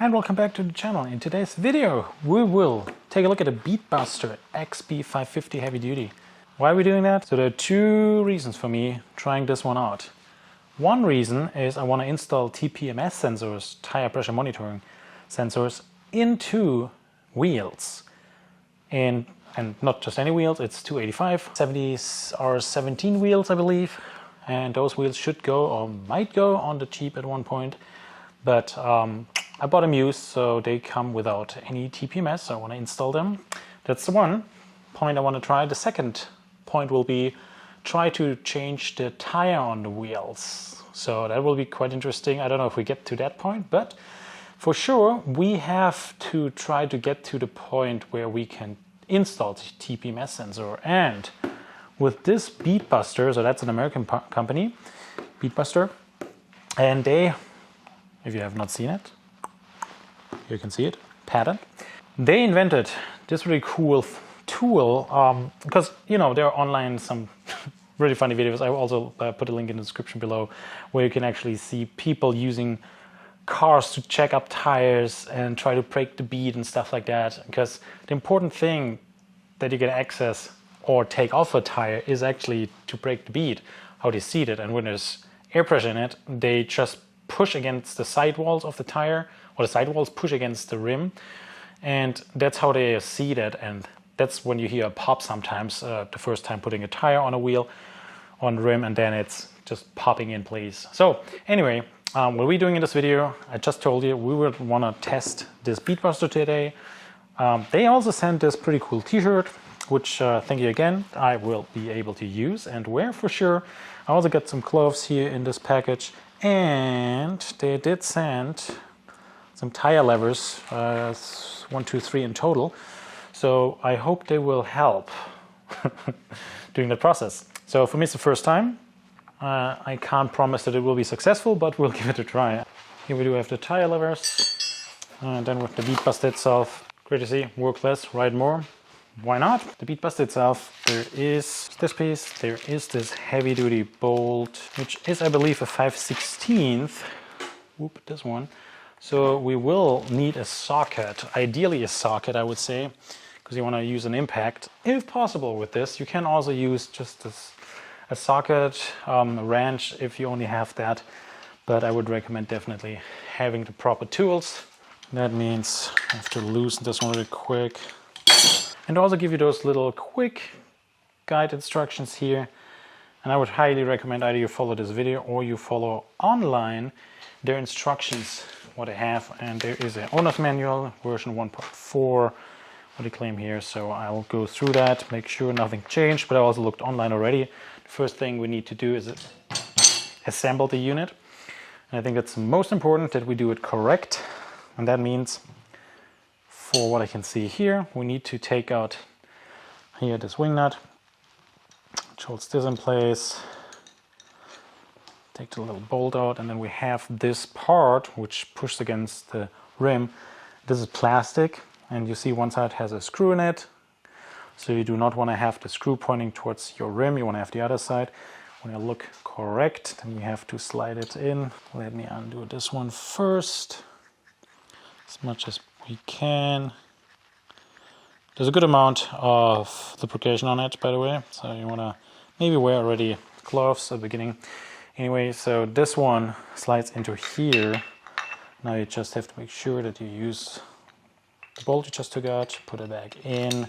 And welcome back to the channel. In today's video we will take a look at a BeadBuster XB-550 heavy duty. Why are we doing that? So there are two reasons for me trying this one out. One reason is I want to install TPMS sensors, tire pressure monitoring sensors, into wheels. And not just any wheels, it's 285, 70s or 17 wheels I believe. And those wheels should go or might go on the Jeep at one point. But I bought them used, so they come without any TPMS, so I want to install them. That's the one point I want to try. The second point will be try to change the tire on the wheels. So that will be quite interesting. I don't know if we get to that point, but for sure we have to try to get to the point where we can install the TPMS sensor. And with this BeadBuster, so that's an American company, BeadBuster, and they, if you have not seen it, you can see it, patent. They invented this really cool tool because, you know, there are online some really funny videos. I will also put a link in the description below where you can actually see people using cars to check up tires and try to break the bead and stuff like that. Because the important thing that you can access or take off a tire is actually to break the bead, how they seat it. And when there's air pressure in it, they just push against the sidewalls of the tire, or the sidewalls push against the rim, and that's how they seat it. And that's when you hear a pop sometimes, the first time putting a tire on a wheel, on the rim, and then it's just popping in place. So anyway, what we're doing in this video, I just told you we would want to test this BeadBuster today. They also sent this pretty cool t-shirt, which thank you again, I will be able to use and wear for sure. I also got some gloves here in this package, and they did send some tire levers, 1, 2, 3 in total. So I hope they will help during the process. So for me it's the first time. I can't promise that it will be successful, but we'll give it a try. Here we do have the tire levers, and then with the BeadBuster itself. Great to see, work less, ride more. Why not? The BeadBuster itself, there is this piece, there is this heavy duty bolt, which is I believe a 5/16. Whoop, this one. So we will need a socket, ideally a socket I would say, because you want to use an impact. If possible with this, you can also use just a socket, a wrench if you only have that. But I would recommend definitely having the proper tools. That means I have to loosen this one really quick. And also give you those little quick guide instructions here. And I would highly recommend either you follow this video or you follow online their instructions, what they have. And there is an owner's manual, version 1.4, what they claim here. So I'll go through that, make sure nothing changed, but I also looked online already. The first thing we need to do is assemble the unit. And I think it's most important that we do it correct. And that means, for what I can see here, we need to take out here this wing nut, which holds this in place. Take the little bolt out, and then we have this part which pushes against the rim. This is plastic, and you see one side has a screw in it. So you do not want to have the screw pointing towards your rim, you want to have the other side. When you look correct, then we have to slide it in. Let me undo this one first, as much as we can. There's a good amount of lubrication on it, by the way, so you want to maybe wear already gloves at the beginning. Anyway, so this one slides into here. Now you just have to make sure that you use the bolt you just took out, put it back in,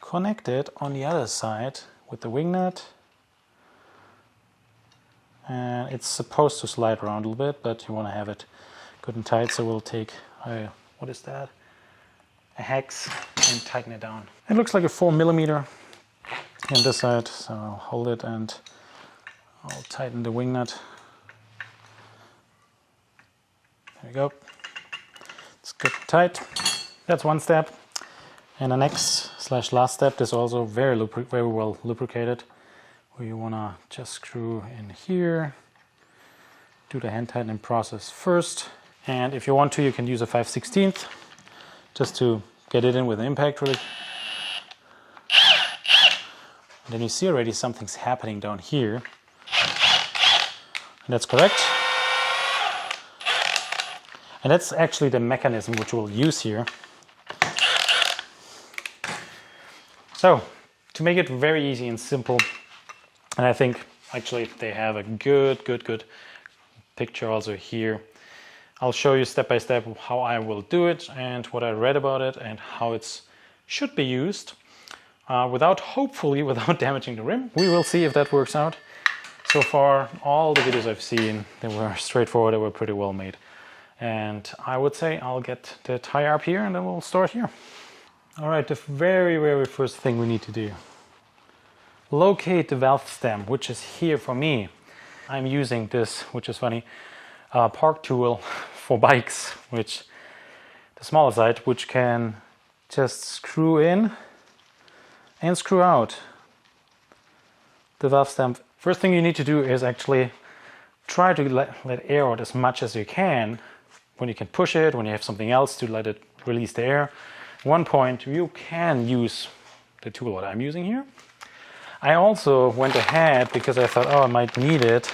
connect it on the other side with the wing nut. And it's supposed to slide around a little bit, but you want to have it good and tight, so we'll take what is that? A hex, and tighten it down. It looks like a 4mm on this side, so I'll hold it and I'll tighten the wing nut. There we go. It's good and tight. That's one step. And the next / last step is also very well lubricated, where you want to just screw in here. Do the hand tightening process first. And if you want to, you can use a 5/16 just to get it in with an impact really. And then you see already something's happening down here. And that's correct. And that's actually the mechanism which we'll use here. So, to make it very easy and simple, and I think actually they have a good picture also here. I'll show you step by step how I will do it and what I read about it and how it should be used hopefully without damaging the rim. We will see if that works out. So far, all the videos I've seen, they were straightforward, they were pretty well made. And I would say I'll get the tire up here and then we'll start here. All right, the very first thing we need to do. Locate the valve stem, which is here for me. I'm using this, which is funny, park tool for bikes, which the smaller side, which can just screw in and screw out the valve stem. First thing you need to do is actually try to let air out as much as you can. When you can push it, when you have something else to let it release the air. At one point you can use the tool what I'm using here. I also went ahead because I thought, oh, I might need it.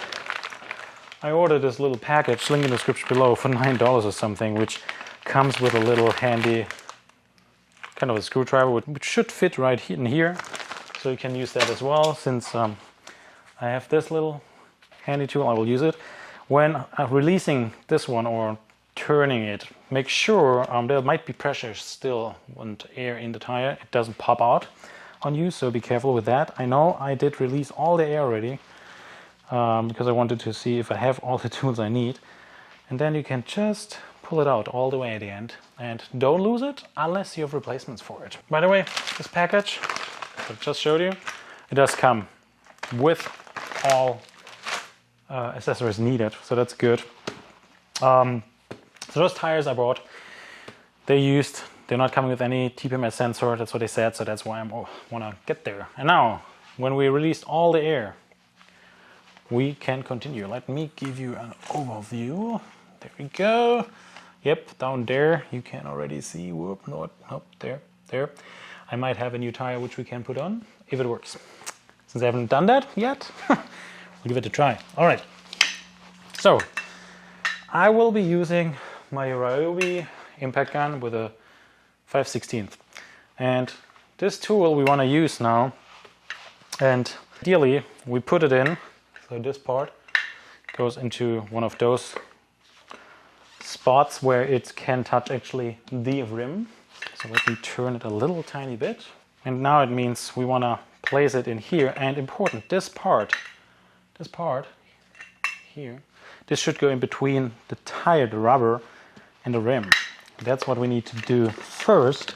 I ordered this little package, link in the description below, for $9 or something, which comes with a little handy kind of a screwdriver, which should fit right in here. So you can use that as well. Since I have this little handy tool, I will use it. When releasing this one or turning it, make sure there might be pressure still and air in the tire. It doesn't pop out on you, so be careful with that. I know I did release all the air already because I wanted to see if I have all the tools I need. And then you can just pull it out all the way at the end and don't lose it unless you have replacements for it. By the way, this package I just showed you, it does come with all accessories needed, so that's good. So those tires I bought, they're not coming with any TPMS sensor, that's what they said, so that's why I want to get there. And now, when we released all the air, we can continue. Let me give you an overview. There we go. Yep, down there you can already see, whoop, nope, there. I might have a new tire which we can put on, if it works. Since I haven't done that yet, we'll give it a try. All right, so I will be using my Ryobi impact gun with a 5/16. And this tool we want to use now, and ideally we put it in, so this part goes into one of those spots where it can touch actually the rim. So let me turn it a little tiny bit. And now it means we want to place it in here, and important, this part here, this should go in between the tire, the rubber, and the rim. That's what we need to do first,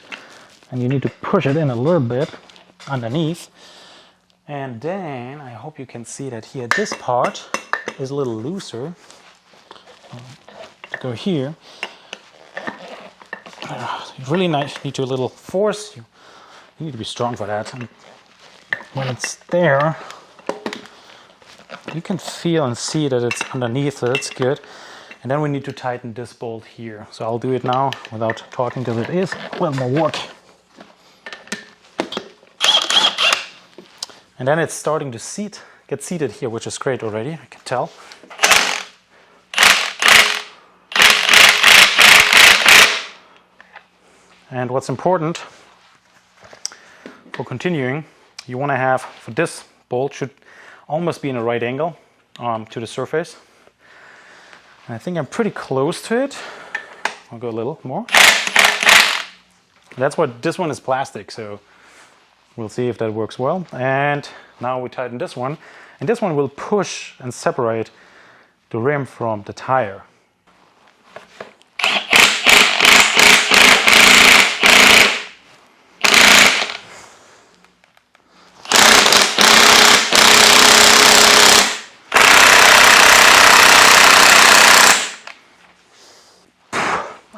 and you need to push it in a little bit underneath. And then I hope you can see that here this part is a little looser. Go here. You really need to a little force. You need to be strong for that. And when it's there, you can feel and see that it's underneath, so that's good. And then we need to tighten this bolt here. So I'll do it now without talking because it is a little more work. And then it's starting to get seated here, which is great already, I can tell. And what's important for continuing, you want to have, for this bolt should almost be in a right angle to the surface. And I think I'm pretty close to it. I'll go a little more. That's what, this one is plastic, so we'll see if that works well. And now we tighten this one, and this one will push and separate the rim from the tire.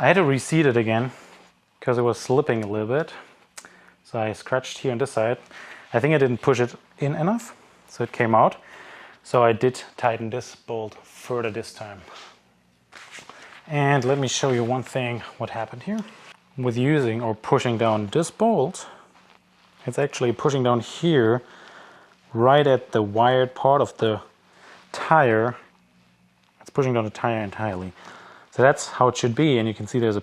I had to reseat it again because it was slipping a little bit. So I scratched here on this side. I think I didn't push it in enough, so it came out. So I did tighten this bolt further this time. And let me show you one thing, what happened here. With using or pushing down this bolt, it's actually pushing down here, right at the wired part of the tire. It's pushing down the tire entirely. So So that's how it should be, and you can see there's a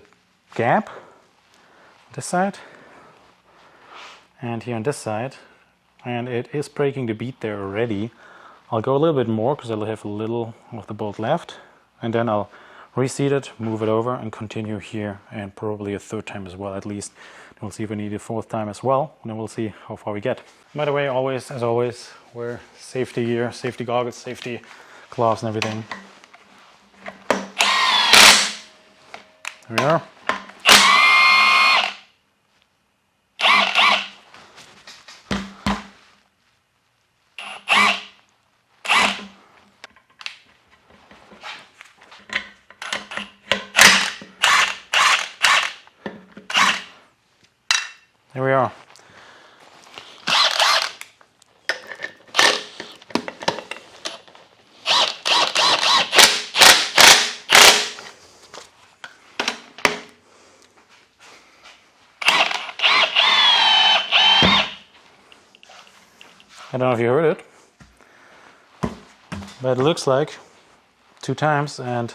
gap on this side and here on this side, and it is breaking the bead there already. I'll go a little bit more because I'll have a little of the bolt left, and then I'll reseat it, move it over, and continue here, and probably a third time as well at least. And we'll see if we need a fourth time as well, and then we'll see how far we get. By the way, always, as always, wear safety gear, safety goggles, safety gloves and everything. There we are. There we are. I don't know if you heard it, but it looks like 2 times, and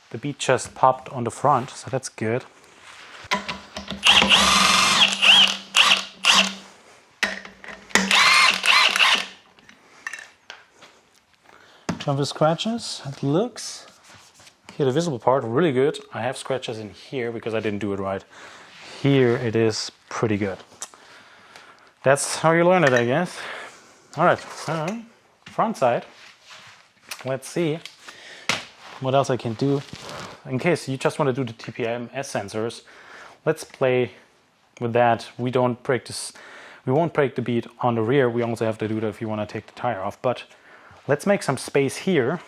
the bead just popped on the front, so that's good. Some of the scratches, it looks, here the visible part, really good. I have scratches in here because I didn't do it right. Here it is pretty good. That's how you learn it, I guess. All right, so front side. Let's see what else I can do. In case you just want to do the TPMS sensors, let's play with that. We don't break this, we won't break the bead on the rear. We also have to do that if you want to take the tire off. But let's make some space here,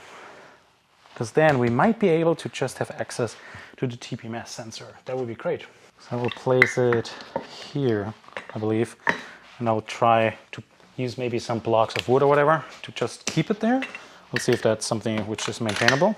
because then we might be able to just have access to the TPMS sensor. That would be great. So I will place it here, I believe, and I'll try to use maybe some blocks of wood or whatever to just keep it there. We'll see if that's something which is maintainable.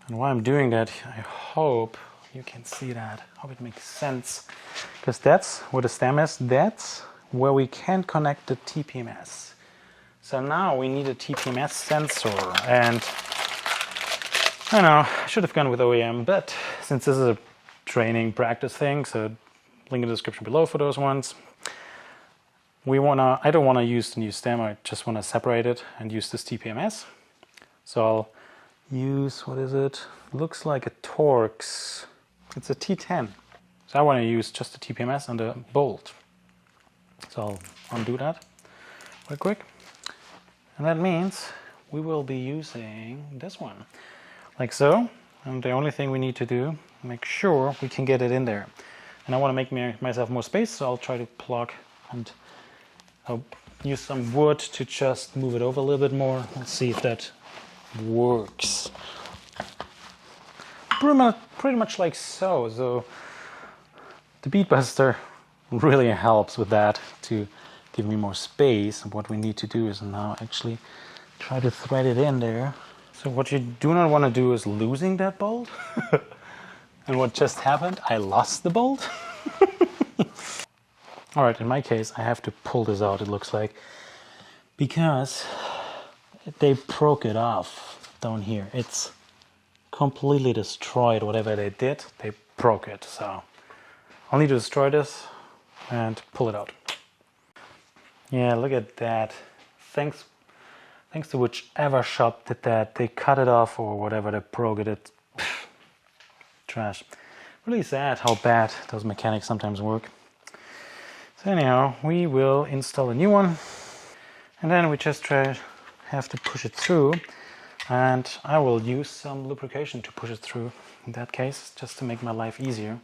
And while I'm doing that, I hope you can see that. I hope it makes sense. Because that's where the stem is. That's where we can connect the TPMS. So now we need a TPMS sensor. And I know, I should have gone with OEM, but since this is a training practice thing, so link in the description below for those ones. I don't want to use the new stem, I just want to separate it and use this TPMS. So I'll use, what is it? Looks like a Torx. It's a T10. So I want to use just the TPMS and the bolt. So I'll undo that real quick. And that means we will be using this one, like so. And the only thing we need to do, make sure we can get it in there. And I want to make myself more space, so I'll try to plug, and I'll use some wood to just move it over a little bit more. Let's see if that works. Pretty much like so. So the BeadBuster really helps with that to give me more space. And what we need to do is now actually try to thread it in there. So what you do not want to do is losing that bolt. And what just happened, I lost the bolt. All right, in my case, I have to pull this out, it looks like, because they broke it off down here. It's completely destroyed, whatever they did, they broke it. So I'll need to destroy this and pull it out. Yeah, look at that. Thanks to whichever shop did that, they cut it off or whatever, they broke it. Trash. Really sad how bad those mechanics sometimes work. So anyhow, we will install a new one, and then we just have to push it through, and I will use some lubrication to push it through in that case, just to make my life easier.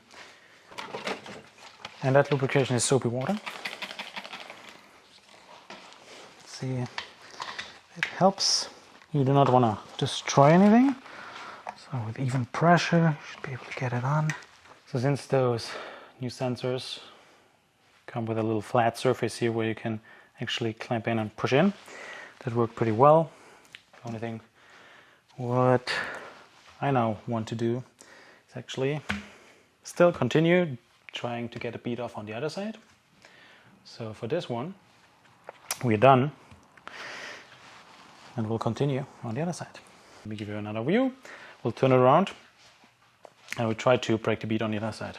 And that lubrication is soapy water. Let's see, it helps. You do not want to destroy anything, so with even pressure you should be able to get it on. So since those new sensors come with a little flat surface here where you can actually clamp in and push in, that worked pretty well. The only thing what I now want to do Let's actually still continue trying to get a bead off on the other side. So for this one, we're done, and we'll continue on the other side. Let me give you another view. We'll turn it around and we'll try to break the bead on the other side.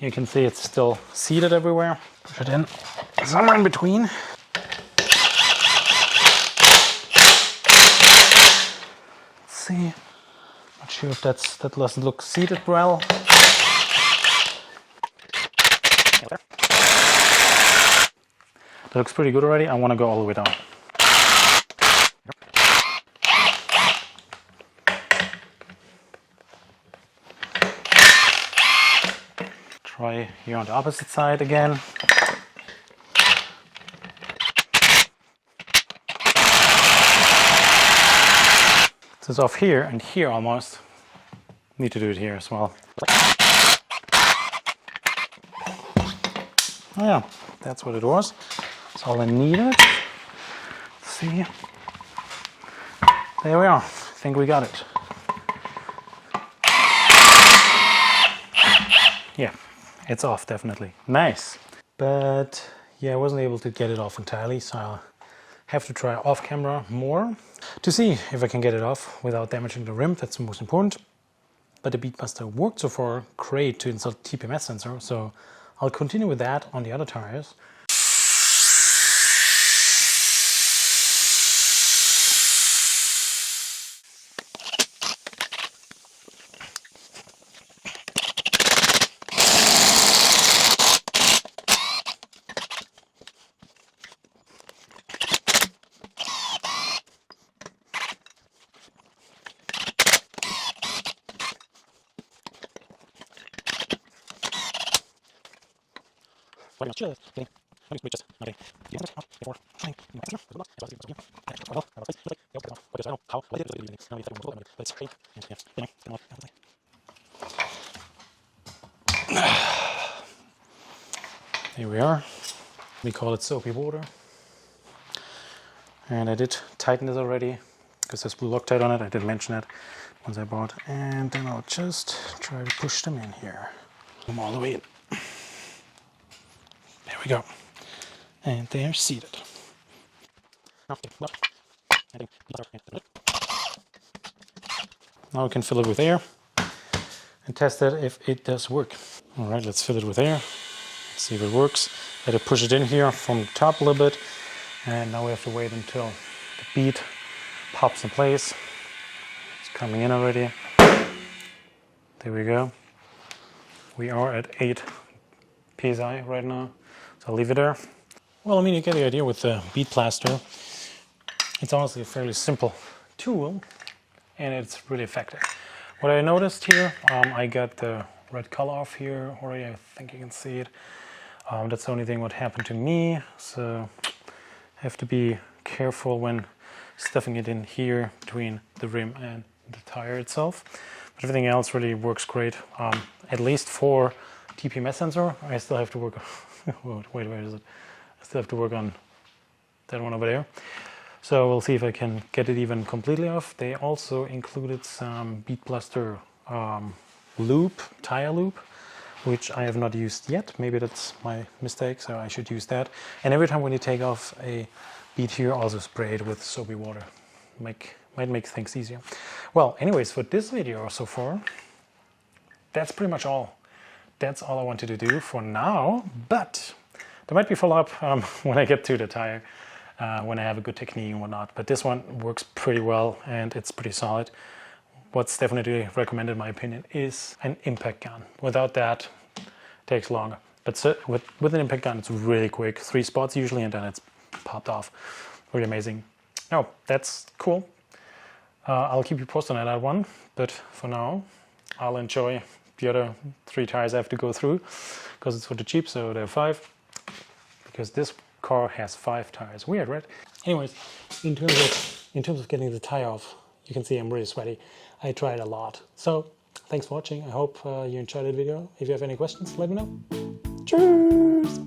You can see it's still seated everywhere. Push it in somewhere in between. Let's see. Not sure if that doesn't look seated well. That looks pretty good already. I want to go all the way down. Try here on the opposite side again. So it's off here and here almost. Need to do it here as well. Oh yeah, that's what it was. That's all I needed. Let's see. There we are. I think we got it. Yeah, it's off definitely. Nice. But yeah, I wasn't able to get it off entirely, so I'll have to try off camera more to see if I can get it off without damaging the rim. That's the most important. But the BeadBuster worked so far great to install TPMS sensor, so I'll continue with that on the other tires. Here we are. We call it soapy water. And I did tighten this already because there's blue Loctite on it. I didn't mention it once I bought. And then I'll just try to push them in here. Come all the way in. There we go. And they are seated. Now we can fill it with air and test it if it does work. All right, let's fill it with air. See if it works. I had to push it in here from the top a little bit. And now we have to wait until the bead pops in place. It's coming in already. There we go. We are at 8 PSI right now. So I'll leave it there. Well, I mean, you get the idea with the BeadBuster. It's honestly a fairly simple tool and it's really effective. What I noticed here, I got the red color off here already. I think you can see it. That's the only thing what happened to me. So I have to be careful when stuffing it in here between the rim and the tire itself. But everything else really works great. At least for TPMS sensor, I still have to work on, wait, where is it? I still have to work on that one over there. So we'll see if I can get it even completely off. They also included some BeadBuster loop, tire loop, which I have not used yet. Maybe that's my mistake, so I should use that. And every time when you take off a bead here, also spray it with soapy water. Might make things easier. Well, anyways, for this video so far, that's pretty much all. That's all I wanted to do for now, but there might be follow-up when I get to the tire, when I have a good technique and whatnot. But this one works pretty well and it's pretty solid. What's definitely recommended in my opinion is an impact gun. Without that, it takes longer. But with an impact gun, it's really quick. 3 spots usually, and then it's popped off. Really amazing. No, that's cool. I'll keep you posted on that one. But for now, I'll enjoy the other 3 tires I have to go through because it's for the Jeep, so there are 5. Because this car has 5 tires. Weird, right? Anyways, in terms of getting the tire off, you can see I'm really sweaty. I tried a lot. So thanks for watching. I hope you enjoyed the video. If you have any questions, let me know. Cheers!